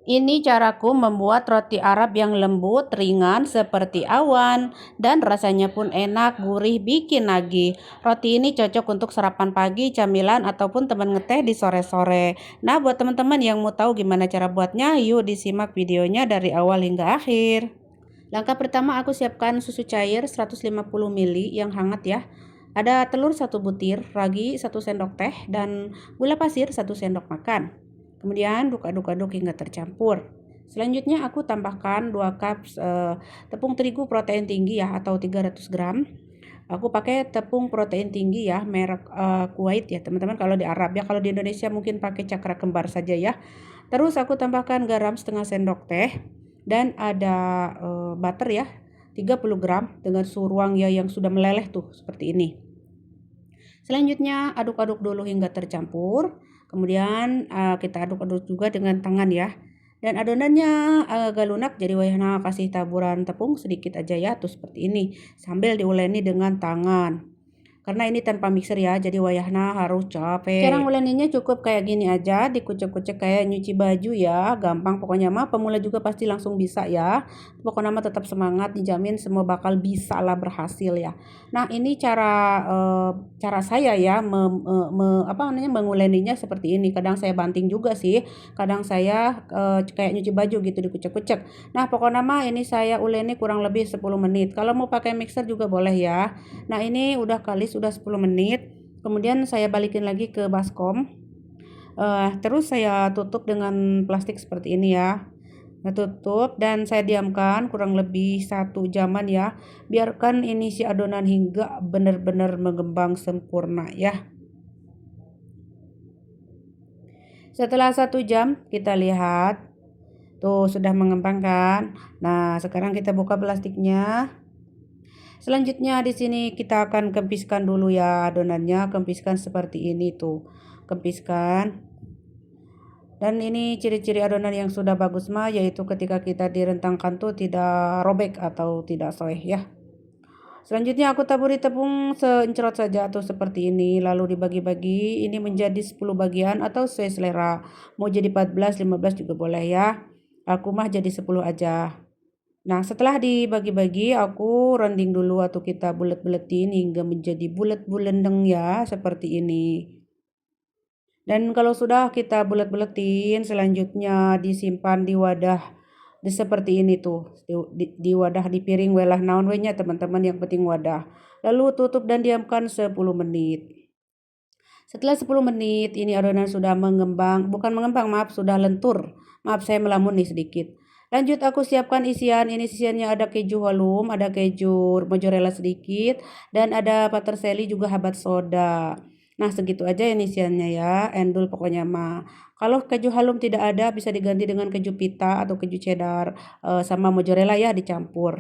Ini caraku membuat roti Arab yang lembut, ringan seperti awan, dan rasanya pun enak, gurih, bikin nagih. Roti ini cocok untuk sarapan pagi, camilan, ataupun teman ngeteh di sore-sore. Nah, buat teman-teman yang mau tahu gimana cara buatnya, yuk disimak videonya dari awal hingga akhir. Langkah pertama, aku siapkan susu cair 150 ml yang hangat ya. Ada telur 1 butir, ragi 1 sendok teh, dan gula pasir 1 sendok makan. Kemudian aduk-aduk hingga tercampur. Selanjutnya aku tambahkan 2 cup tepung terigu protein tinggi ya, atau 300 gram. Aku pakai tepung protein tinggi ya, merek Kuwait ya teman-teman, kalau di Arab ya. Kalau di Indonesia mungkin pakai Cakra Kembar saja ya. Terus aku tambahkan garam setengah sendok teh, dan ada butter ya 30 gram dengan suhu ruang ya yang sudah meleleh tuh seperti ini. Selanjutnya aduk-aduk dulu hingga tercampur. Kemudian kita aduk-aduk juga dengan tangan ya. Dan adonannya agak lunak, jadi wayahna kasih taburan tepung sedikit aja ya tuh seperti ini, sambil diuleni dengan tangan. Karena ini tanpa mixer ya, jadi wayahna harus capek. Cara nguleninya cukup kayak gini aja, dikucek-kucek kayak nyuci baju ya, gampang pokoknya mah, pemula juga pasti langsung bisa ya. Pokoknya mah tetap semangat, dijamin semua bakal bisa lah berhasil ya. Nah, ini cara saya ya menguleninya seperti ini. Kadang saya banting juga sih, kadang saya kayak nyuci baju gitu dikucek-kucek. Nah, pokoknya mah ini saya uleni kurang lebih 10 menit. Kalau mau pakai mixer juga boleh ya. Nah, ini udah kali sudah 10 menit. Kemudian saya balikin lagi ke baskom. Terus saya tutup dengan plastik seperti ini ya. Nah, tutup dan saya diamkan kurang lebih 1 jaman ya. Biarkan ini si adonan hingga benar-benar mengembang sempurna ya. Setelah 1 jam kita lihat tuh sudah mengembang kan. Nah, sekarang kita buka plastiknya. Selanjutnya di sini kita akan kempiskan dulu ya adonannya, kempiskan seperti ini tuh. Kempiskan. Dan ini ciri-ciri adonan yang sudah bagus mah yaitu ketika kita direntangkan tuh tidak robek atau tidak soeh ya. Selanjutnya aku taburi tepung seencerot saja atau seperti ini, lalu dibagi-bagi ini menjadi 10 bagian atau sesuai selera. Mau jadi 14, 15 juga boleh ya. Aku mah jadi 10 aja. Nah, setelah dibagi-bagi aku rending dulu atau kita bulet-buletin hingga menjadi bulat bulendeng ya, seperti ini. Dan kalau sudah kita bulet-buletin, selanjutnya disimpan di wadah seperti ini tuh, di wadah, di piring welah naon we nya teman-teman, yang penting wadah. Lalu tutup dan diamkan 10 menit. Setelah 10 menit ini adonan sudah mengembang, bukan mengembang maaf, sudah lentur. Maaf saya melamun nih sedikit. Lanjut aku siapkan isian. Ini isiannya ada keju halum, ada keju mozzarella sedikit, dan ada peterselli juga habat soda. Nah, segitu aja ini isiannya ya, endul pokoknya mah. Kalau keju halum tidak ada bisa diganti dengan keju pita atau keju cheddar sama mozzarella ya dicampur.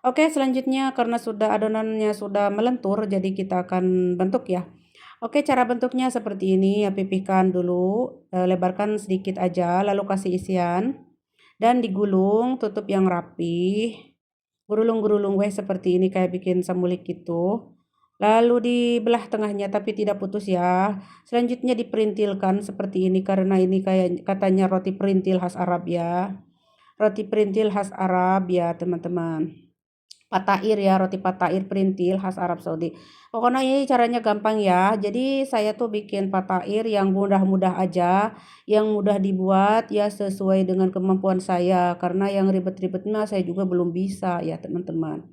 Oke, selanjutnya karena sudah adonannya sudah melentur, jadi kita akan bentuk ya. Oke, cara bentuknya seperti ini ya, pipihkan dulu, lebarkan sedikit aja, lalu kasih isian, dan digulung, tutup yang rapi, gurulung-gurulung weh seperti ini kayak bikin semulik gitu. Lalu dibelah tengahnya tapi tidak putus ya. Selanjutnya diperintilkan seperti ini karena ini kayak katanya roti perintil khas Arab ya. Roti perintil khas Arab ya, teman-teman. Patair ya, roti patair perintil khas Arab Saudi. Pokoknya ini caranya gampang ya. Jadi saya tuh bikin patair yang mudah-mudah aja, yang mudah dibuat ya sesuai dengan kemampuan saya. Karena yang ribet-ribetnya saya juga belum bisa ya teman-teman.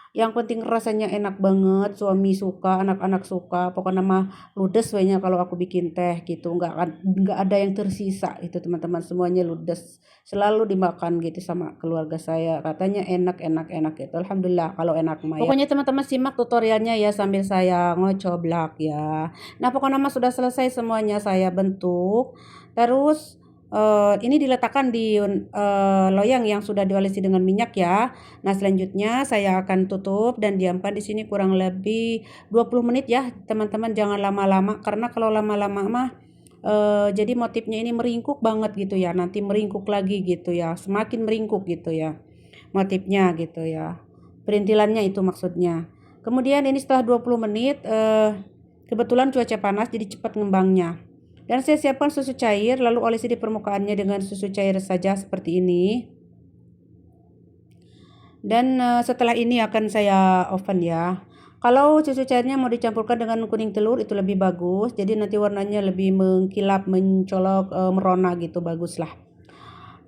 Yang penting rasanya enak banget, suami suka, anak-anak suka, pokoknya mah ludes we kalau aku bikin teh gitu, nggak ada yang tersisa itu teman-teman, semuanya ludes, selalu dimakan gitu sama keluarga saya, katanya enak enak enak gitu, alhamdulillah kalau enak mah ya. Pokoknya teman-teman simak tutorialnya ya sambil saya ngocoblak ya. Nah, pokoknya mah sudah selesai semuanya saya bentuk, terus ini diletakkan di loyang yang sudah diolesi dengan minyak ya. Nah, selanjutnya saya akan tutup dan diamkan di sini kurang lebih 20 menit ya, teman-teman. Jangan lama-lama karena kalau lama-lama mah jadi motifnya ini meringkuk banget gitu ya. Nanti meringkuk lagi gitu ya. Semakin meringkuk gitu ya. Motifnya gitu ya. Perintilannya itu maksudnya. Kemudian ini setelah 20 menit kebetulan cuaca panas jadi cepat ngembangnya. Dan saya siapkan susu cair, lalu olesi di permukaannya dengan susu cair saja seperti ini. Dan setelah ini akan saya oven ya. Kalau susu cairnya mau dicampurkan dengan kuning telur itu lebih bagus. Jadi nanti warnanya lebih mengkilap, mencolok, merona gitu, baguslah.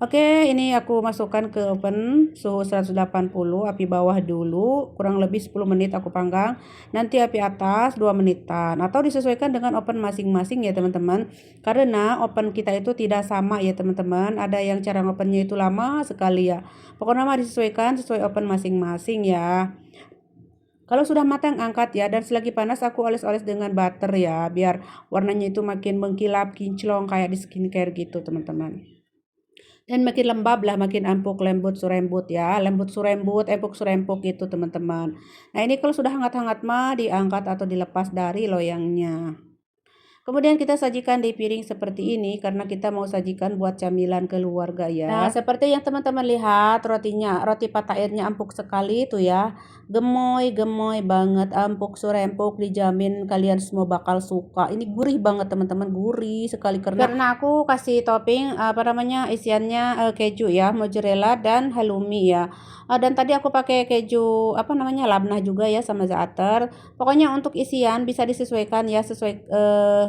Oke, ini aku masukkan ke oven suhu 180, api bawah dulu, kurang lebih 10 menit aku panggang. Nanti api atas 2 menitan, atau disesuaikan dengan oven masing-masing ya teman-teman. Karena oven kita itu tidak sama ya teman-teman. Ada yang cara ovennya itu lama sekali ya. Pokoknya mah disesuaikan sesuai oven masing-masing ya. Kalau sudah matang angkat ya, dan selagi panas aku oles-oles dengan butter ya, biar warnanya itu makin mengkilap, kinclong kayak di skincare gitu teman-teman. Dan makin lembab lah, makin empuk, lembut, surembut ya, lembut surembut, empuk surempuk gitu teman-teman. Nah ini kalau sudah hangat-hangat mah diangkat atau dilepas dari loyangnya. Kemudian kita sajikan di piring seperti ini karena kita mau sajikan buat camilan keluarga ya. Nah, seperti yang teman-teman lihat rotinya, roti patairnya empuk sekali tuh ya. Gemoy-gemoy banget, empuk surempuk, dijamin kalian semua bakal suka. Ini gurih banget teman-teman, gurih sekali karena aku kasih topping isiannya keju ya, mozzarella dan halloumi ya. Dan tadi aku pakai keju labnah juga ya sama za'atar. Pokoknya untuk isian bisa disesuaikan ya sesuai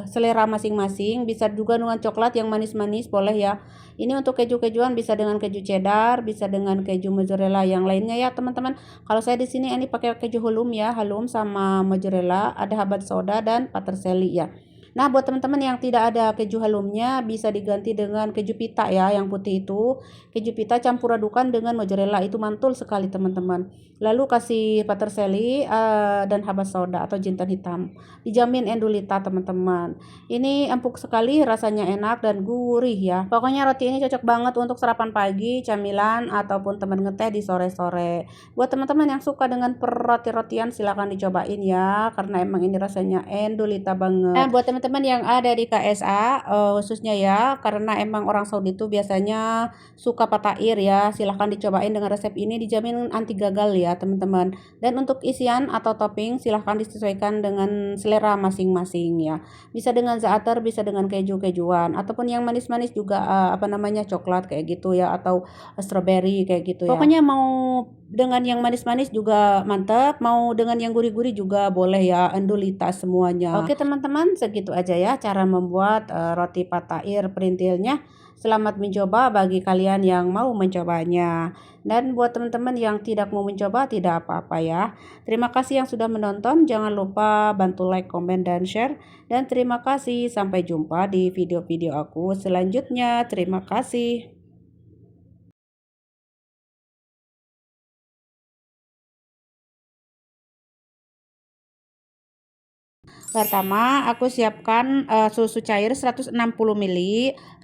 selera masing-masing. Bisa juga dengan coklat yang manis-manis boleh ya. Ini untuk keju-kejuan bisa dengan keju cheddar, bisa dengan keju mozzarella yang lainnya ya teman-teman. Kalau saya di sini ini pakai keju halum ya, halum sama mozzarella, ada habat soda dan paterselli ya. Nah, buat teman-teman yang tidak ada keju halumnya bisa diganti dengan keju pita ya, yang putih itu. Keju pita campur adukan dengan mozzarella itu mantul sekali teman-teman. Lalu kasih paterselli dan habat soda atau jintan hitam. Dijamin endulita teman-teman. Ini empuk sekali, rasanya enak dan gurih ya. Pokoknya roti ini cocok banget untuk sarapan pagi, camilan ataupun teman ngeteh di sore-sore. Buat teman-teman yang suka dengan roti-rotian silahkan dicobain ya, karena emang ini rasanya endulita banget. Nah, buat teman-teman yang ada di KSA khususnya ya, karena emang orang Saudi itu biasanya suka patair ya, silahkan dicobain dengan resep ini, dijamin anti gagal ya teman-teman. Dan untuk isian atau topping silahkan disesuaikan dengan selera masing-masing ya. Bisa dengan za'atar, bisa dengan keju-kejuan, ataupun yang manis-manis juga coklat kayak gitu ya, atau strawberry kayak gitu ya. Pokoknya mau dengan yang manis-manis juga mantap, mau dengan yang gurih-gurih juga boleh ya, endulita semuanya. Oke teman-teman, segitu aja ya cara membuat roti patair perintilnya. Selamat mencoba bagi kalian yang mau mencobanya. Dan buat teman-teman yang tidak mau mencoba tidak apa-apa ya. Terima kasih yang sudah menonton. Jangan lupa bantu like, komen, dan share. Dan terima kasih. Sampai jumpa di video-video aku selanjutnya. Terima kasih. Pertama, aku siapkan susu cair 160 ml,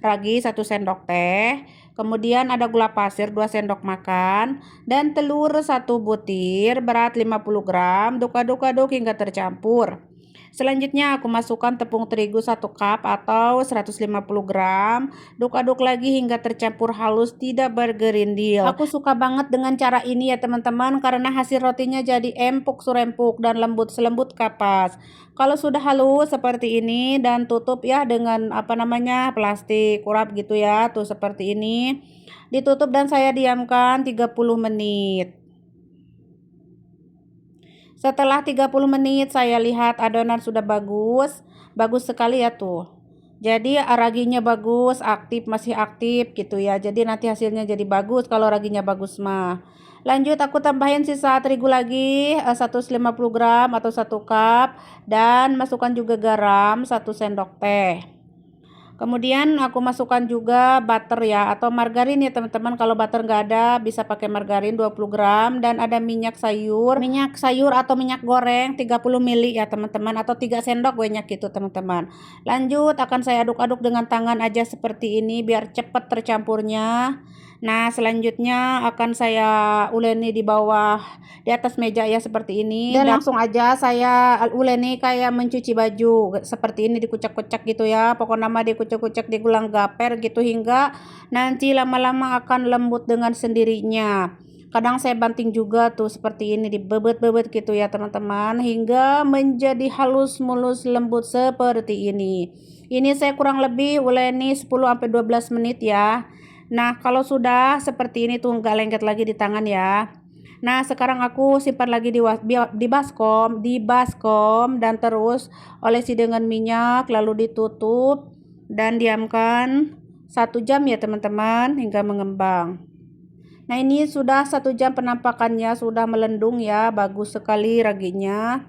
ragi 1 sendok teh, kemudian ada gula pasir 2 sendok makan, dan telur 1 butir berat 50 gram, aduk-aduk hingga tercampur. Selanjutnya aku masukkan tepung terigu 1 cup atau 150 gram. Aduk-aduk lagi hingga tercampur halus, tidak bergerindil. Aku suka banget dengan cara ini ya teman-teman, karena hasil rotinya jadi empuk surempuk dan lembut selembut kapas. Kalau sudah halus seperti ini dan tutup ya dengan plastik urap gitu ya, tuh seperti ini. Ditutup dan saya diamkan 30 menit. Setelah 30 menit saya lihat adonan sudah bagus sekali ya tuh. Jadi raginya bagus, masih aktif gitu ya. Jadi nanti hasilnya jadi bagus kalau raginya bagus mah. Lanjut aku tambahin sisa terigu lagi 150 gram atau 1 cup, dan masukkan juga garam 1 sendok teh. Kemudian aku masukkan juga butter ya, atau margarin ya teman-teman. Kalau butter nggak ada bisa pakai margarin 20 gram, dan ada minyak sayur atau minyak goreng 30 ml ya teman-teman, atau 3 sendok banyak gitu teman-teman. Lanjut akan saya aduk-aduk dengan tangan aja seperti ini biar cepat tercampurnya. Nah, selanjutnya akan saya uleni di atas meja ya seperti ini, dan langsung aja saya uleni kayak mencuci baju seperti ini, dikucek-kucek gitu ya. Pokoknya nama dikucek-kucek, digulang gaper gitu hingga nanti lama-lama akan lembut dengan sendirinya. Kadang saya banting juga tuh seperti ini, dibebet-bebet gitu ya teman-teman, hingga menjadi halus mulus lembut seperti ini. Ini saya kurang lebih uleni 10-12 menit ya. Nah kalau sudah seperti ini tuh nggak lengket lagi di tangan ya. Nah sekarang aku simpan lagi di baskom dan terus olesi dengan minyak lalu ditutup dan diamkan 1 jam ya teman-teman hingga mengembang. Nah ini sudah 1 jam penampakannya, sudah melendung ya, bagus sekali raginya.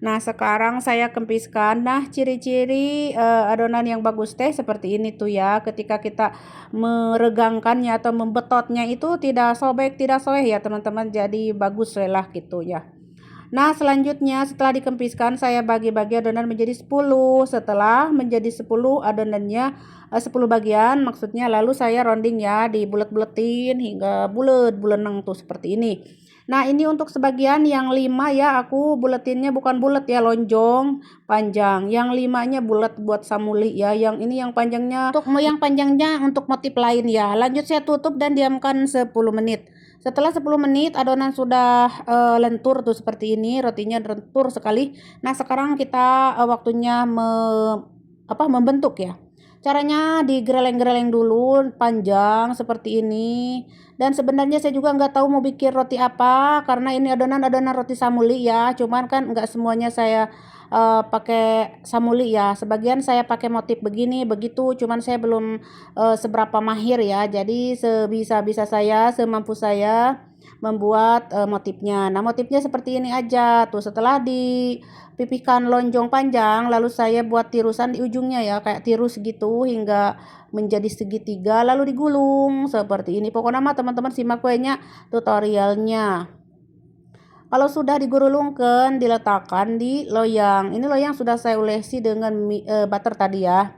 Nah sekarang saya kempiskan. Nah ciri-ciri adonan yang bagus teh seperti ini tuh ya, ketika kita meregangkannya atau membetotnya itu tidak sobek tidak soeh ya teman-teman, jadi bagus lah gitu ya. Nah selanjutnya setelah dikempiskan saya bagi-bagi adonan menjadi 10. Setelah menjadi 10 adonannya 10 bagian maksudnya, lalu saya rounding ya, dibulet-buletin hingga bulet buleneng tuh seperti ini. Nah ini untuk sebagian yang 5 ya, aku buletinnya bukan bulet ya, lonjong panjang. Yang 5-nya bulet buat samuli ya, yang ini yang panjangnya untuk motif lain ya. Lanjut saya tutup dan diamkan 10 menit. Setelah 10 menit adonan sudah lentur tuh seperti ini, rotinya lentur sekali. Nah sekarang kita waktunya membentuk ya. Caranya digereleng-gereleng dulu panjang seperti ini. Dan sebenarnya saya juga nggak tahu mau bikin roti apa, karena ini adonan roti samuli ya. Cuman kan nggak semuanya saya pakai samuli ya. Sebagian saya pakai motif begini begitu. Cuman saya belum seberapa mahir ya. Jadi sebisa-bisa saya, semampu saya membuat motifnya. Nah motifnya seperti ini aja tuh. Setelah dipipihkan lonjong panjang, lalu saya buat tirusan di ujungnya ya, kayak tirus gitu hingga menjadi segitiga lalu digulung seperti ini. Pokoknya mah teman-teman simak kuenya tutorialnya. Kalau sudah digulungkan, diletakkan di loyang. Ini loyang sudah saya olesi dengan butter tadi ya.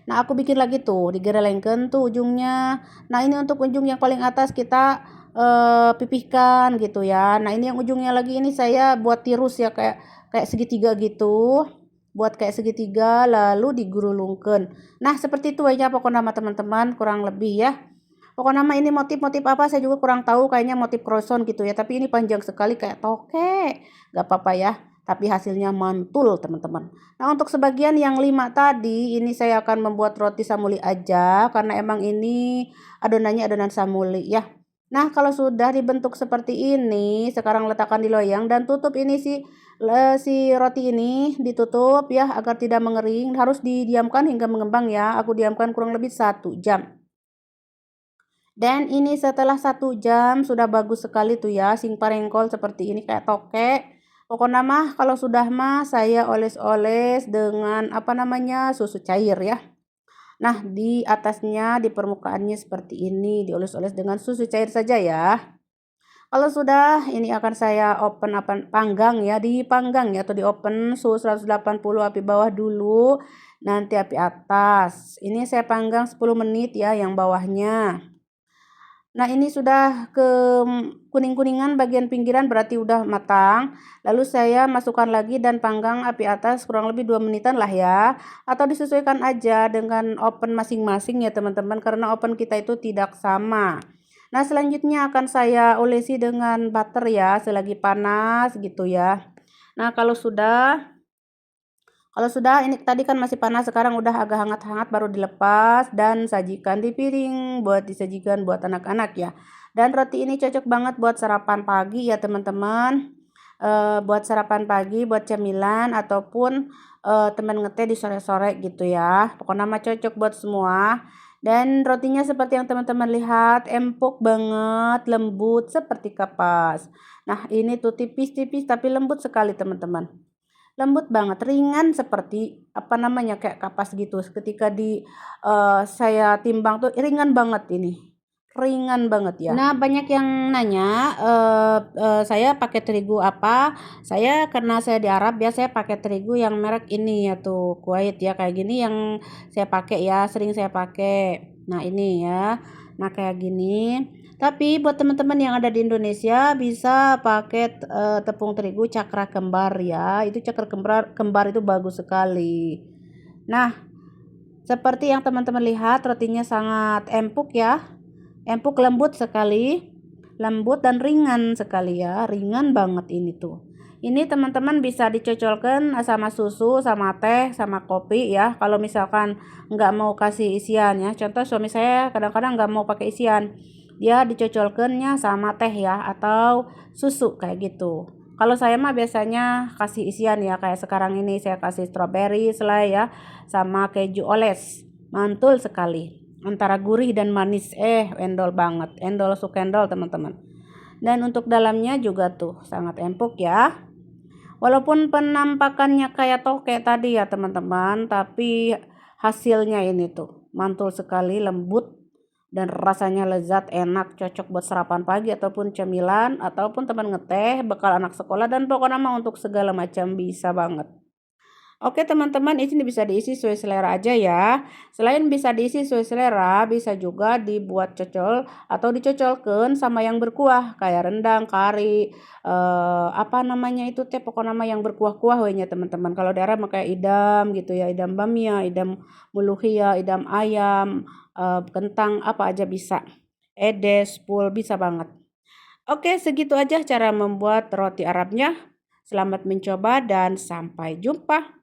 Nah aku bikin lagi tuh, digerelengkan tuh ujungnya. Nah ini untuk ujung yang paling atas kita pipihkan gitu ya. Nah ini yang ujungnya lagi ini saya buat tirus ya, kayak segitiga gitu. Buat kayak segitiga lalu digulungkan. Nah seperti itu aja pokoknya nama teman-teman, kurang lebih ya. Pokoknya nama ini motif-motif apa saya juga kurang tahu, kayaknya motif kroson gitu ya. Tapi ini panjang sekali kayak tokek. Gak apa-apa ya. Tapi hasilnya mantul teman-teman. Nah untuk sebagian yang 5 tadi ini saya akan membuat roti samuli aja, karena emang ini adonannya adonan samuli ya. Nah kalau sudah dibentuk seperti ini, sekarang letakkan di loyang dan tutup ini si roti ini ditutup ya agar tidak mengering. Harus didiamkan hingga mengembang ya. Aku diamkan kurang lebih 1 jam. Dan ini setelah 1 jam sudah bagus sekali tuh ya, sing parengkol seperti ini kayak tokek. Pokoknya mah kalau sudah mah saya oles-oles dengan susu cair ya. Nah di atasnya, di permukaannya seperti ini, dioles-oles dengan susu cair saja ya. Kalau sudah ini akan saya panggang ya, dipanggang ya, atau di open suhu 180 api bawah dulu, nanti api atas. Ini saya panggang 10 menit ya yang bawahnya. Nah ini sudah ke kuning-kuningan bagian pinggiran berarti udah matang. Lalu saya masukkan lagi dan panggang api atas kurang lebih 2 menitan lah ya. Atau disesuaikan aja dengan oven masing-masing ya teman-teman, karena oven kita itu tidak sama. Nah selanjutnya akan saya olesi dengan butter ya, selagi panas gitu ya. Nah kalau sudah ini tadi kan masih panas, sekarang udah agak hangat-hangat baru dilepas dan sajikan di piring buat disajikan buat anak-anak ya. Dan roti ini cocok banget buat sarapan pagi ya teman-teman. Buat sarapan pagi, buat cemilan ataupun teman ngeteh di sore-sore gitu ya. Pokoknya mah cocok buat semua. Dan rotinya seperti yang teman-teman lihat, empuk banget, lembut seperti kapas. Nah ini tuh tipis-tipis tapi lembut sekali teman-teman. Lembut banget, ringan seperti kayak kapas gitu. Ketika saya timbang tuh ringan banget ini. Ringan banget ya. Nah, banyak yang nanya saya pakai terigu apa? Karena saya di Arab ya, saya pakai terigu yang merek ini ya tuh, Kuwait ya, kayak gini yang saya pakai ya, sering saya pakai. Nah, ini ya. Nah, kayak gini. Tapi buat teman-teman yang ada di Indonesia bisa pakai tepung terigu cakra kembar ya. Itu cakra kembar itu bagus sekali. Nah, seperti yang teman-teman lihat rotinya sangat empuk ya. Empuk lembut sekali. lembut dan ringan sekali ya, ringan banget ini tuh. Ini teman-teman bisa dicocolkan sama susu, sama teh, sama kopi ya. Kalau misalkan nggak mau kasih isian ya. Contoh suami saya kadang-kadang nggak mau pakai isian. Dia dicocolkannya sama teh ya atau susu kayak gitu. Kalau saya mah biasanya kasih isian ya, kayak sekarang ini saya kasih strawberry selai ya sama keju oles. Mantul sekali. Antara gurih dan manis. Endol banget. Endol sukendol teman-teman. Dan untuk dalamnya juga tuh sangat empuk ya. Walaupun penampakannya kayak toke tadi ya teman-teman, tapi hasilnya ini tuh mantul sekali, lembut dan rasanya lezat, enak, cocok buat sarapan pagi ataupun cemilan ataupun teman ngeteh, bekal anak sekolah dan pokoknya mah untuk segala macam bisa banget. Oke teman-teman, ini bisa diisi sesuai selera aja ya. Selain bisa diisi sesuai selera, bisa juga dibuat cocol atau dicocolkan sama yang berkuah kayak rendang, kari, apa namanya itu teh pokoknya nama yang berkuah-kuah we nya teman-teman. Kalau daerah mah kayak idam gitu ya, idam bamia, idam muluhia, idam ayam, kentang apa aja bisa. Edes, pul bisa banget. Oke, segitu aja cara membuat roti Arabnya. Selamat mencoba dan sampai jumpa.